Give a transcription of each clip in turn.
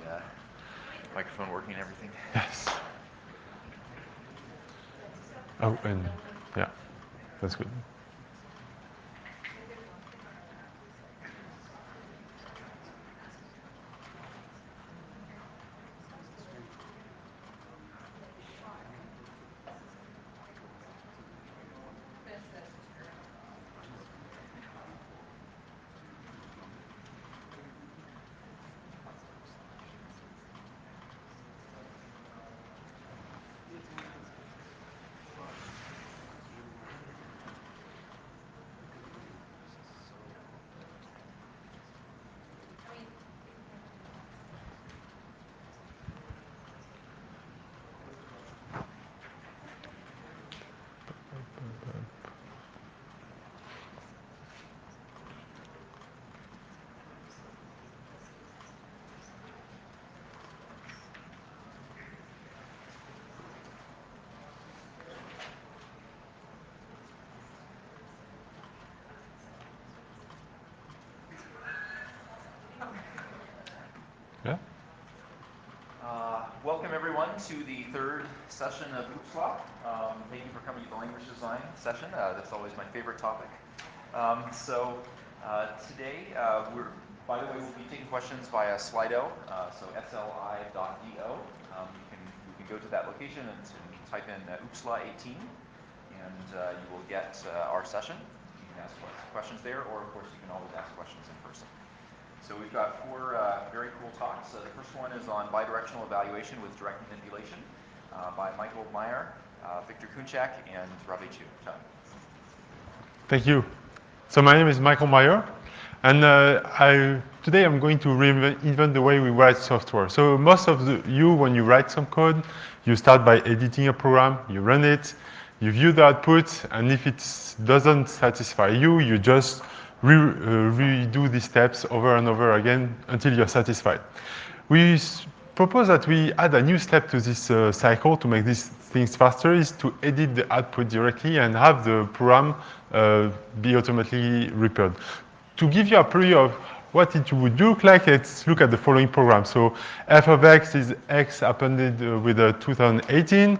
the microphone working and everything? Yes. Oh, and yeah, that's good. Yeah. Welcome everyone to the third session of OOPSLA. Thank you for coming to the language design session. That's always my favorite topic. Today, by the way, we'll be taking questions via Slido, so sli.do. You can go to that location and type in OOPSLA 18, and you will get our session. You can ask questions there, or of course you can always ask questions in person. So we've got four very cool talks. The first one is on bidirectional evaluation with direct manipulation by Michael Meyer, Victor Kunchak, and Ravi Chu. Thank you. So my name is Michael Meyer, and today I'm going to reinvent the way we write software. So most of you, when you write some code, you start by editing a program, you run it, you view the output, and if it doesn't satisfy you, you just redo these steps over and over again until you're satisfied. We propose that we add a new step to this cycle to make these things faster, is to edit the output directly and have the program be automatically repaired. To give you a preview of what it would look like, let's look at the following program. So f of x is x appended with 2018.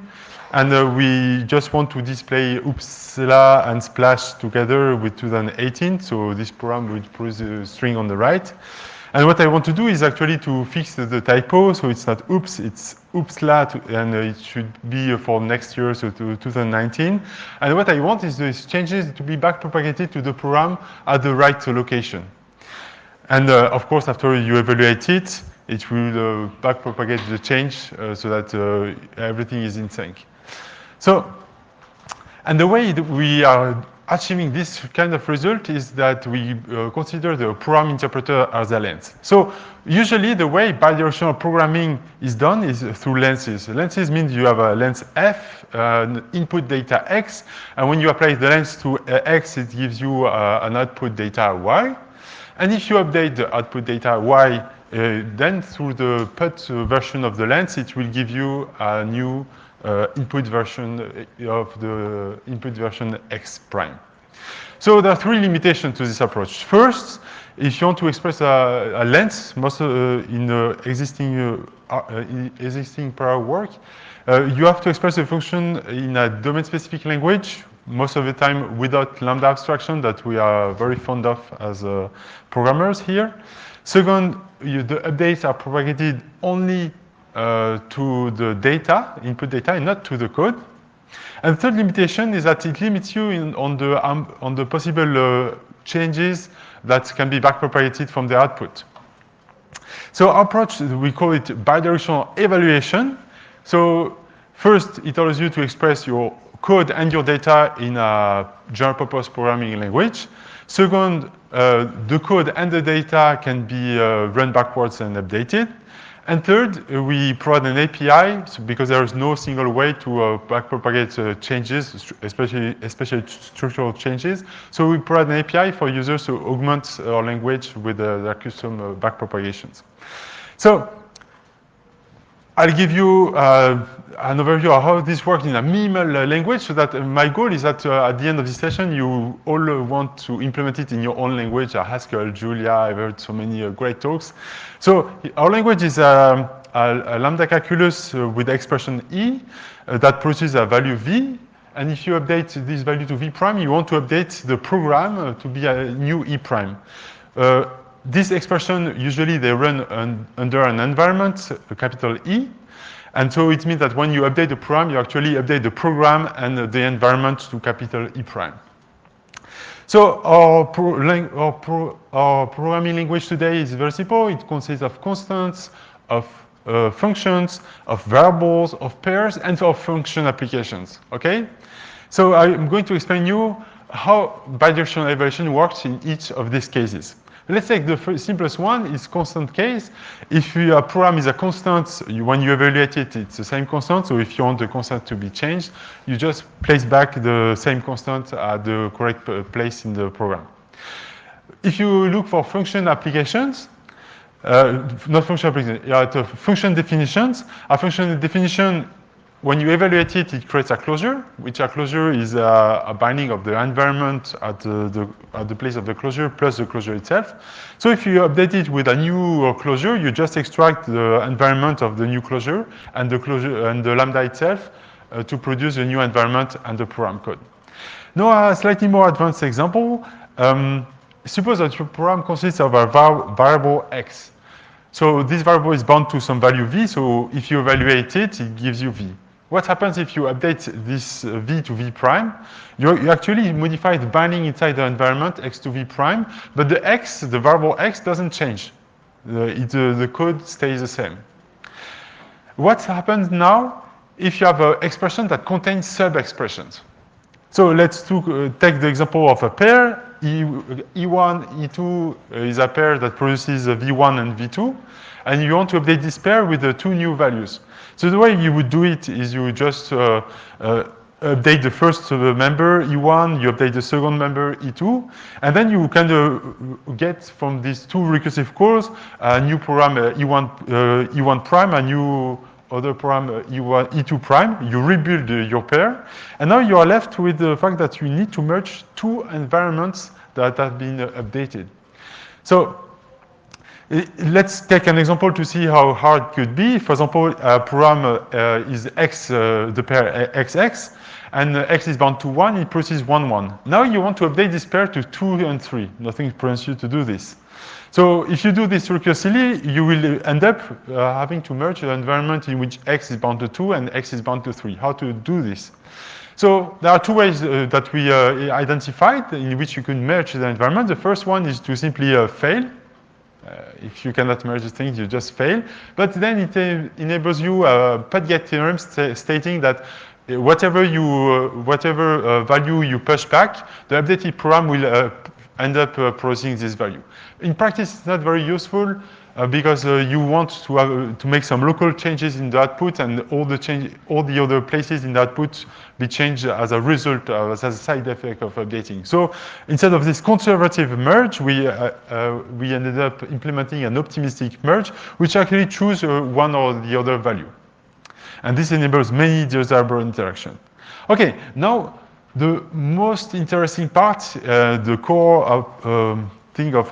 And we just want to display OOPSLA and splash together with 2018. So this program will produce a string on the right. And what I want to do is actually to fix the typo. So it's not oops, it's OOPSLA, and it should be for next year, so to 2019. And what I want is these changes to be backpropagated to the program at the right location. And of course, after you evaluate it, it will backpropagate the change so that everything is in sync. So, and the way that we are achieving this kind of result is that we consider the program interpreter as a lens. So usually the way bidirectional programming is done is through lenses. Lenses means you have a lens F, input data X, and when you apply the lens to X, it gives you an output data Y. And if you update the output data Y, then through the PUT version of the lens, it will give you a new input version of the input version X prime. So there are three limitations to this approach. First, if you want to express a lens, most in existing prior work, you have to express a function in a domain-specific language, most of the time without lambda abstraction that we are very fond of as programmers here. Second, the updates are propagated only to the data, input data, and not to the code. And third limitation is that it limits you on the possible changes that can be backpropagated from the output. So our approach, we call it bidirectional evaluation. So first, it allows you to express your code and your data in a general-purpose programming language. Second, the code and the data can be run backwards and updated. And third, we provide an API because there is no single way to backpropagate changes, especially structural changes. So we provide an API for users to augment our language with their custom backpropagations. So I'll give you an overview of how this works in a minimal language, so that my goal is that at the end of this session, you all want to implement it in your own language, Haskell, Julia. I've heard so many great talks. So our language is a lambda calculus with the expression E that produces a value V. And if you update this value to V prime, you want to update the program to be a new E prime. This expression, usually they run under an environment, a capital E. And so it means that when you update the program, you actually update the program and the environment to capital E prime. So our programming language today is very simple. It consists of constants, of functions, of variables, of pairs, and of function applications, okay? So I'm going to explain you how bidirectional evaluation works in each of these cases. Let's take the simplest one, is constant case. If your program is a constant, when you evaluate it, it's the same constant. So if you want the constant to be changed, you just place back the same constant at the correct place in the program. If you look for function applications, not function applications, function definitions, a function definition, when you evaluate it, it creates a closure, which a closure is a binding of the environment at the place of the closure plus the closure itself. So if you update it with a new closure, you just extract the environment of the new closure and the lambda itself to produce a new environment and the program code. Now a slightly more advanced example. Suppose that your program consists of a variable x. So this variable is bound to some value v, so if you evaluate it, it gives you v. What happens if you update this v to v prime? You actually modify the binding inside the environment x to v prime, but the x, the variable x, doesn't change. The code stays the same. What happens now if you have an expression that contains sub-expressions? So let's take the example of a pair. E1, E2 is a pair that produces V1 and V2, and you want to update this pair with the two new values. So the way you would do it is you just update the first member, E1, you update the second member, E2, and then you kind of get from these two recursive calls a new program, E1 prime, a new other program, E2 prime. You rebuild your pair, and now you are left with the fact that you need to merge two environments that have been updated. So let's take an example to see how hard it could be. For example, a program is x, the pair xx, and x is bound to 1, it produces 1, 1. Now you want to update this pair to 2 and 3. Nothing prevents you to do this. So if you do this recursively, you will end up having to merge the environment in which x is bound to 2 and x is bound to 3. How to do this? So there are two ways that we identified in which you can merge the environment. The first one is to simply fail. If you cannot merge the things, you just fail. But then it enables you a Padgett theorem stating that whatever value you push back, the updated program will end up producing this value. In practice, it's not very useful because you want to make some local changes in the output, and all the other places in the output be changed as a result, as a side effect of updating. So instead of this conservative merge, we ended up implementing an optimistic merge, which actually choose one or the other value. And this enables many desirable interactions. Okay, now the most interesting part, the core of thing of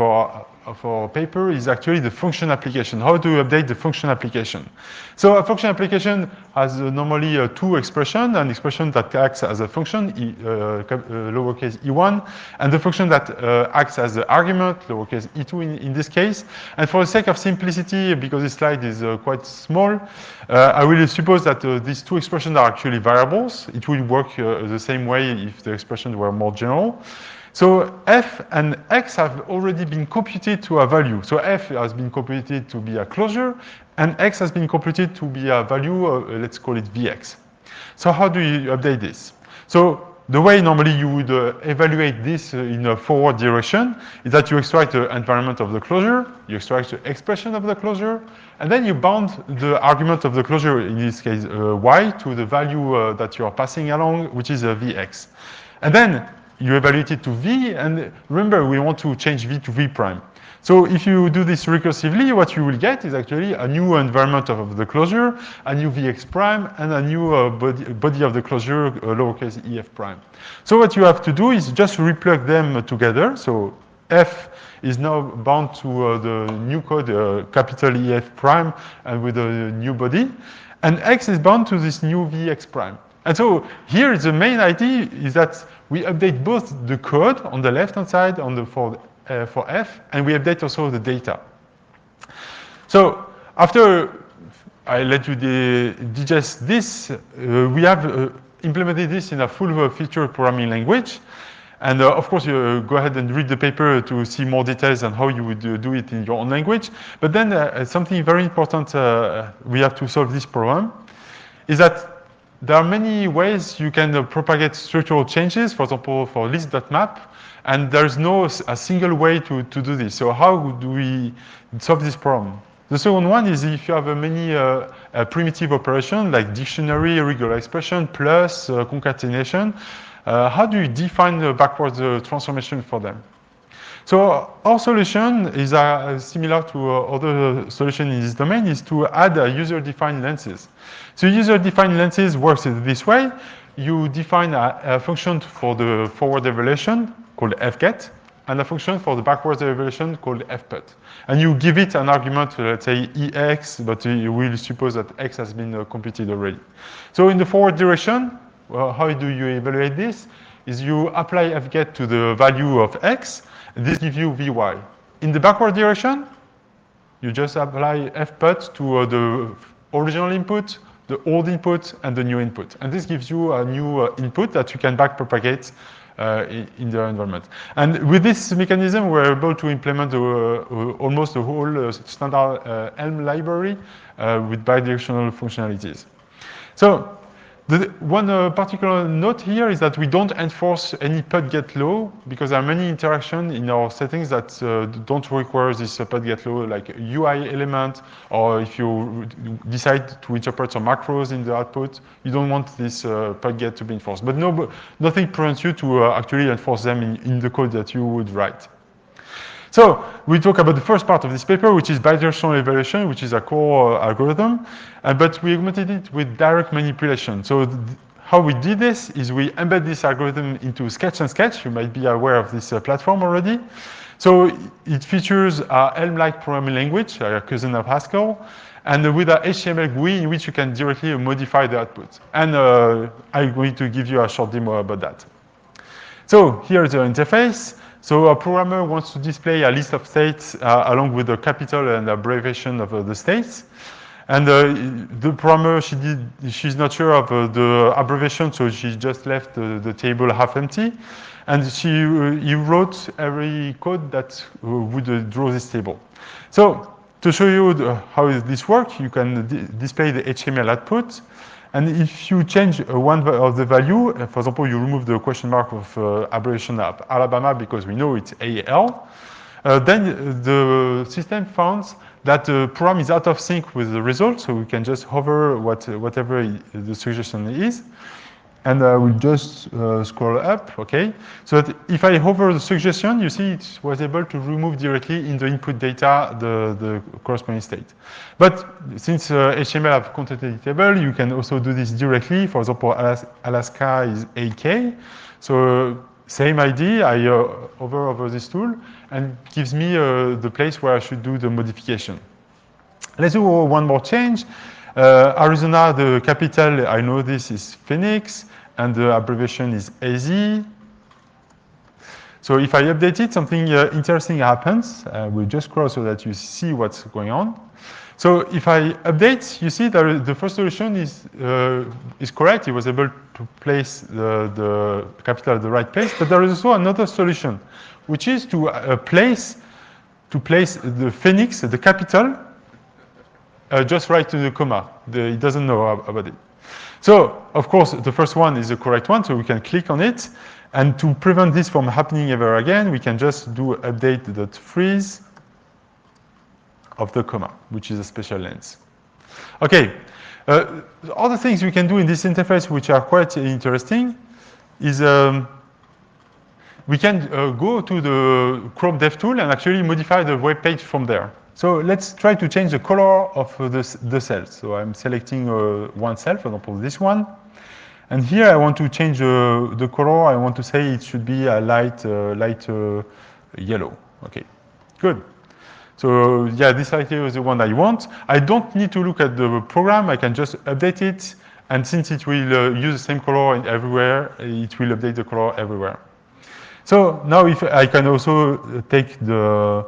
our paper is actually the function application. How to update the function application? So a function application has normally two expressions: an expression that acts as a function, lowercase e1, and the function that acts as the argument, lowercase e2 in this case. And for the sake of simplicity, because this slide is quite small, I will suppose that these two expressions are actually variables. It will work the same way if the expressions were more general. So f and x have already been computed to a value. So f has been computed to be a closure, and x has been computed to be a value, let's call it vx. So how do you update this? So the way normally you would evaluate this in a forward direction is that you extract the environment of the closure, you extract the expression of the closure, and then you bound the argument of the closure, in this case y, to the value that you are passing along, which is vx. And then you evaluate it to v, and remember, we want to change v to v prime. So if you do this recursively, what you will get is actually a new environment of the closure, a new vx prime, and a new body of the closure, lowercase ef prime. So what you have to do is just replug them together. So f is now bound to the new code, capital EF prime, and with a new body. And x is bound to this new vx prime. And so here the main idea is that we update both the code on the left-hand side for f, and we update also the data. So after I let you digest this, we have implemented this in a full feature programming language. And of course, you go ahead and read the paper to see more details on how you would do it in your own language. But then something very important we have to solve this problem is that there are many ways you can propagate structural changes, for example, for list.map, and there's no a single way to do this. So how do we solve this problem? The second one is if you have many primitive operations like dictionary, regular expression, plus concatenation, how do you define the backwards transformation for them? So our solution is similar to other solutions in this domain, is to add user-defined lenses. So user-defined lenses works this way. You define a function for the forward evaluation called fget, and a function for the backwards evaluation called fput. And you give it an argument, let's say ex, but you will suppose that x has been computed already. So in the forward direction, well, how do you evaluate this? Is you apply fget to the value of x, and this gives you vy. In the backward direction, you just apply fput to the original input, the old input, and the new input. And this gives you a new input that you can backpropagate in the environment. And with this mechanism, we're able to implement almost the whole standard Elm library with bidirectional functionalities. So one particular note here is that we don't enforce any put-get law because there are many interactions in our settings that don't require this put-get law, like UI element, or if you decide to interpret some macros in the output, you don't want this put-get to be enforced. But nothing prevents you to actually enforce them in the code that you would write. So we talk about the first part of this paper, which is bidirectional evaluation, which is a core algorithm, but we augmented it with direct manipulation. So how we did this is we embed this algorithm into Sketch and Sketch. You might be aware of this platform already. So it features a Elm-like programming language, a cousin of Haskell, and with a HTML GUI in which you can directly modify the output. And I'm going to give you a short demo about that. So here's the interface. So a programmer wants to display a list of states along with the capital and abbreviation of the states. And the programmer, she's not sure of the abbreviation, so she just left the table half empty. And he wrote every code that would draw this table. So to show you how this works, you can display the HTML output. And if you change one of the value, for example, you remove the question mark of abbreviation of Alabama because we know it's AL, then the system finds that the program is out of sync with the result, so we can just hover whatever the suggestion is. And we'll just scroll up, okay? So that if I hover the suggestion, you see it was able to remove directly in the input data the corresponding state. But since HTML have content editable, you can also do this directly. For example, Alaska is AK. So same idea, I hover over this tool and it gives me the place where I should do the modification. Let's do one more change. Arizona, the capital, I know this is Phoenix, and the abbreviation is AZ. So if I update it, something interesting happens. We'll just scroll so that you see what's going on. So if I update, you see that the first solution is correct. It was able to place the capital at the right place, but there is also another solution, which is to place the Phoenix, the capital, just right to the comma. It doesn't know about it. So, of course, the first one is the correct one, so we can click on it. And to prevent this from happening ever again, we can just do update.freeze of the comma, which is a special lens. Okay, other things we can do in this interface which are quite interesting is we can go to the Chrome DevTool and actually modify the web page from there. So let's try to change the color of the cells. So I'm selecting one cell, for example, this one. And here I want to change the color. I want to say it should be a light yellow. Okay, good. So yeah, this light yellow is the one I want. I don't need to look at the program. I can just update it. And since it will use the same color everywhere, it will update the color everywhere. So now if I can also take the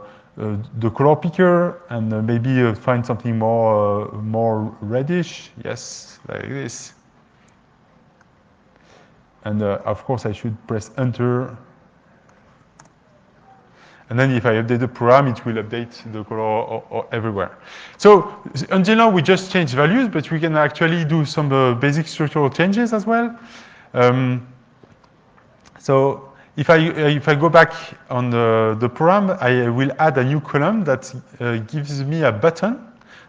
color picker and maybe find something more reddish. Yes, like this. And of course, I should press Enter. And then if I update the program, it will update the color everywhere. So until now, we just changed values, but we can actually do some basic structural changes as well. So if I go back on the program, I will add a new column that gives me a button.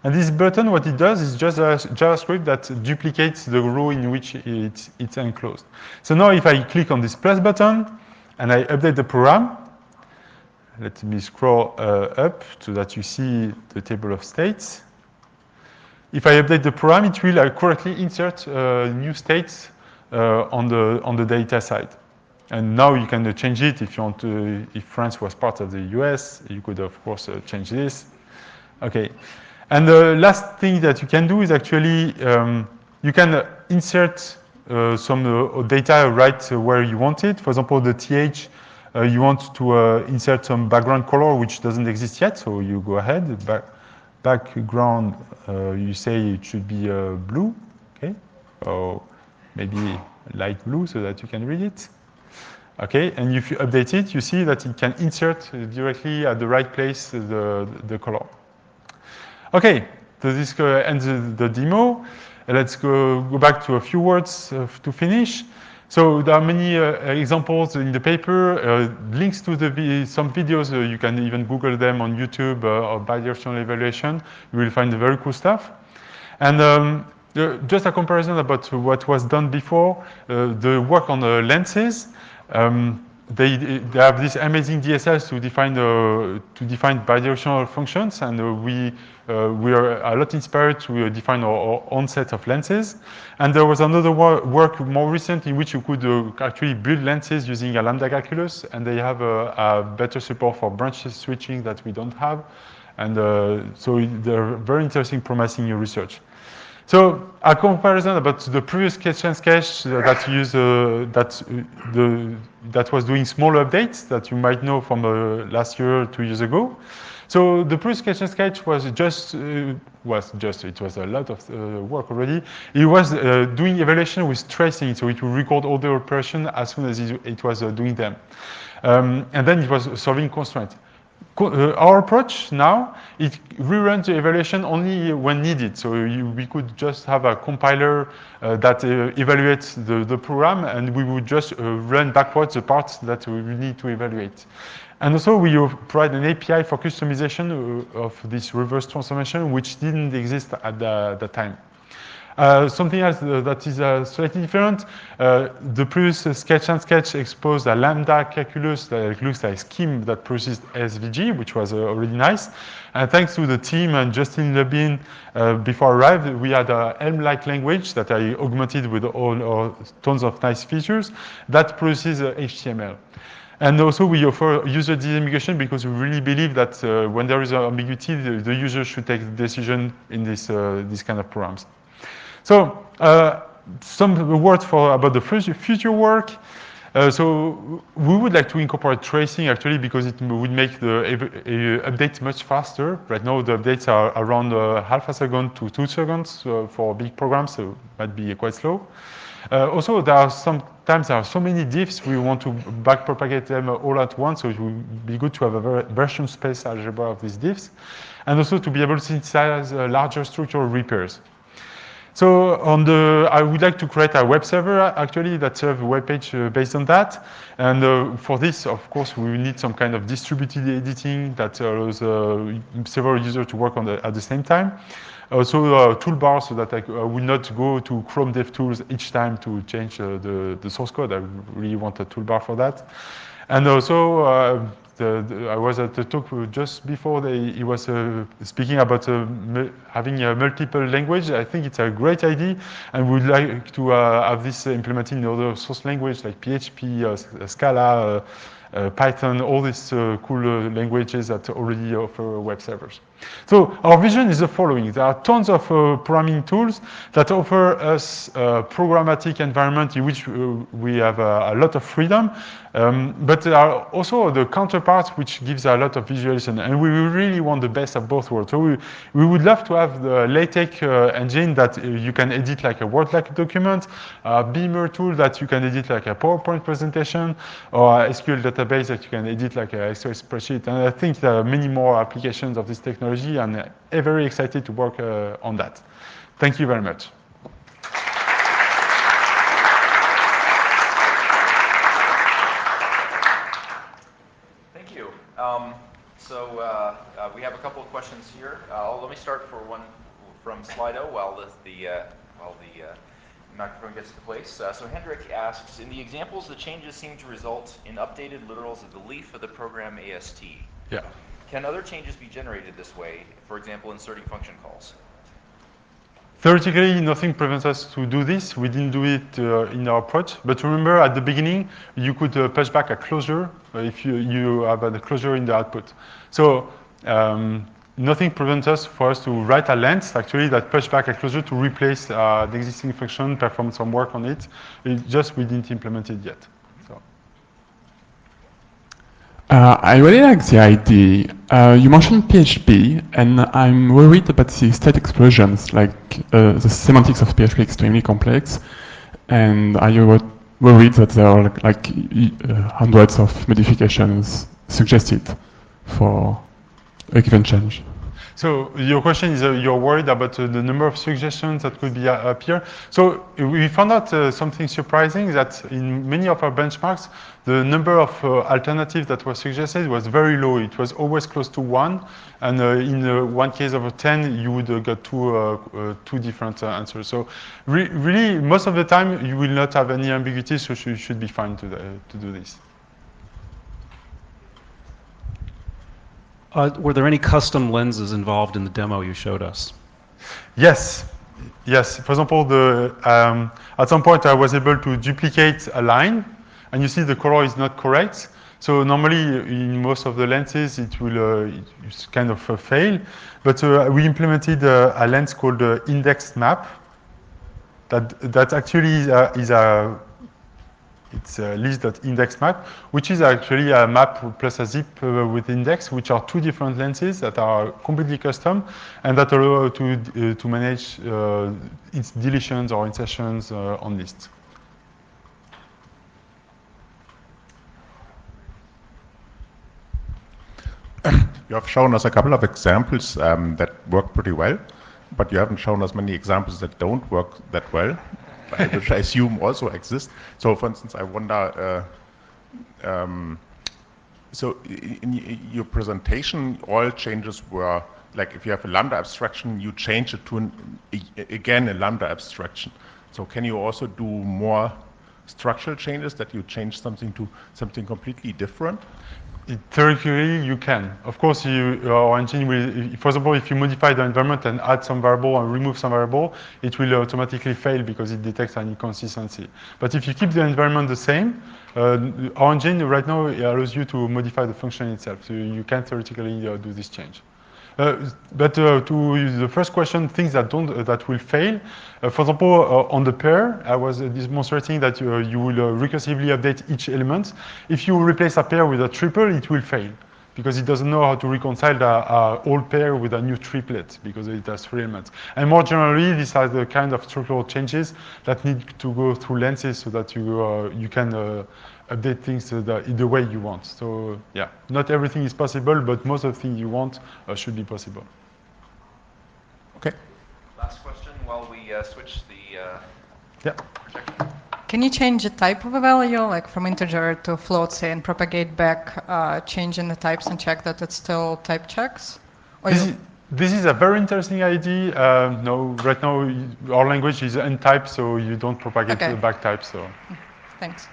And this button, what it does is just a JavaScript that duplicates the row in which it's enclosed. So now if I click on this plus button and I update the program, let me scroll up so that you see the table of states. If I update the program, it will correctly insert new states on the data side. And now you can change it if you want to. If France was part of the US, you could of course change this. Okay. And the last thing that you can do is actually you can insert some data right where you want it. For example, the TH, you want to insert some background color which doesn't exist yet, so you go ahead. Background, you say it should be blue, okay? Or maybe light blue so that you can read it. Okay, and if you update it, you see that it can insert directly at the right place the color. Okay, so this ends the demo. Let's go back to a few words to finish. So there are many examples in the paper, links to some videos. You can even Google them on YouTube or bidirectional evaluation. You will find very cool stuff. And just a comparison about what was done before, the work on the lenses. They have these amazing DSLs to define bidirectional functions, and we are a lot inspired to define our own set of lenses. And there was another work more recent in which you could actually build lenses using a lambda calculus, and they have a better support for branch switching that we don't have. And so they're very interesting, promising research. So a comparison about the previous Sketch and Sketch that used that was doing small updates that you might know from last year, 2 years ago. So the previous Sketch and Sketch was it was a lot of work already. It was doing evaluation with tracing, so it would record all the operations as soon as it was doing them, and then it was solving constraints. Our approach now, it reruns the evaluation only when needed. So we could just have a compiler that evaluates the program, and we would just run backwards the parts that we need to evaluate. And also we provide an API for customization of this reverse transformation, which didn't exist at the time. Something else that is slightly different, the previous Sketch and Sketch exposed a lambda calculus that looks like scheme that produces SVG, which was already nice. And thanks to the team and Justin Lubin, before I arrived, we had a Helm-like language that I augmented with all tons of nice features that produces HTML. And also we offer user disambiguation because we really believe that when there is ambiguity, the user should take the decision in this kind of programs. So some words about the future work. So we would like to incorporate tracing actually because it would make the updates much faster. Right now the updates are around half a second to 2 seconds for big programs, so it might be quite slow. Also, sometimes there are so many diffs, we want to backpropagate them all at once, so it would be good to have a version space algebra of these diffs, and also to be able to synthesize larger structural repairs. So I would like to create a web server actually that serves a web page based on that. And for this, of course, we need some kind of distributed editing that allows several users to work on at the same time. Also toolbars so that I will not go to Chrome DevTools each time to change the source code. I really want a toolbar for that. And also, I was at the talk just before he was speaking about having a multiple language. I think it's a great idea, and we would like to have this implemented in other source language like PHP, Scala, Python, all these cool languages that already offer web servers. So our vision is the following. There are tons of programming tools that offer us a programmatic environment in which we have a lot of freedom, but there are also the counterparts which gives a lot of visualization, and we really want the best of both worlds. So we would love to have the LaTeX engine that you can edit like a Word-like document, a Beamer tool that you can edit like a PowerPoint presentation, or a SQL database that you can edit like an Excel spreadsheet. And I think there are many more applications of this technology, and I'm very excited to work on that. Thank you very much. Thank you. We have a couple of questions here. Let me start for one from Slido while the microphone gets to place. So Hendrik asks, in the examples, the changes seem to result in updated literals of the leaf of the program AST. Yeah. Can other changes be generated this way, for example, inserting function calls? Theoretically, nothing prevents us to do this. We didn't do it in our approach. But remember, at the beginning, you could push back a closure if you have a closure in the output. So nothing prevents us to write a length, actually, that push back a closure to replace the existing function, perform some work on it. We didn't implement it yet. So. I really like the idea. You mentioned PHP, and I'm worried about the state explosions, like the semantics of PHP extremely complex, and I worried that there are like hundreds of modifications suggested for a given change. So your question is, you're worried about the number of suggestions that could be up here. So we found out something surprising, that in many of our benchmarks, the number of alternatives that were suggested was very low. It was always close to 1. And in one case over 10, you would get two different answers. So really, most of the time, you will not have any ambiguity, so you should be fine to do this. Were there any custom lenses involved in the demo you showed us? Yes. For example, at some point I was able to duplicate a line, and you see the color is not correct. So normally in most of the lenses it will kind of fail. But we implemented a lens called index map. That actually is a list.index map, which is actually a map plus a zip with index, which are two different lenses that are completely custom and that allow to manage its deletions or insertions on lists. You have shown us a couple of examples that work pretty well, but you haven't shown us many examples that don't work that well, which I assume also exist. So, for instance, I wonder, so in your presentation, all changes were, like if you have a lambda abstraction, you change it to, again, a lambda abstraction. So can you also do more structural changes, that you change something to something completely different? Theoretically, you can. Of course, our engine will, for example, if you modify the environment and add some variable and remove some variable, it will automatically fail because it detects an inconsistency. But if you keep the environment the same, our engine right now allows you to modify the function itself. So you can theoretically do this change. But to the first question, things that will fail. For example, on the pair, I was demonstrating that you will recursively update each element. If you replace a pair with a triple, it will fail because it doesn't know how to reconcile the old pair with a new triplet because it has 3 elements. And more generally, these are the kind of structural changes that need to go through lenses so that you can update things the way you want. So yeah, not everything is possible, but most of the things you want should be possible. Okay. Last question while we switch the projection. Can you change the type of a value, like from integer to float, say, and propagate back, changing the types and check that it's still type checks? Or this is a very interesting idea. No, right now our language is n-type, so you don't propagate the back type. So. Thanks.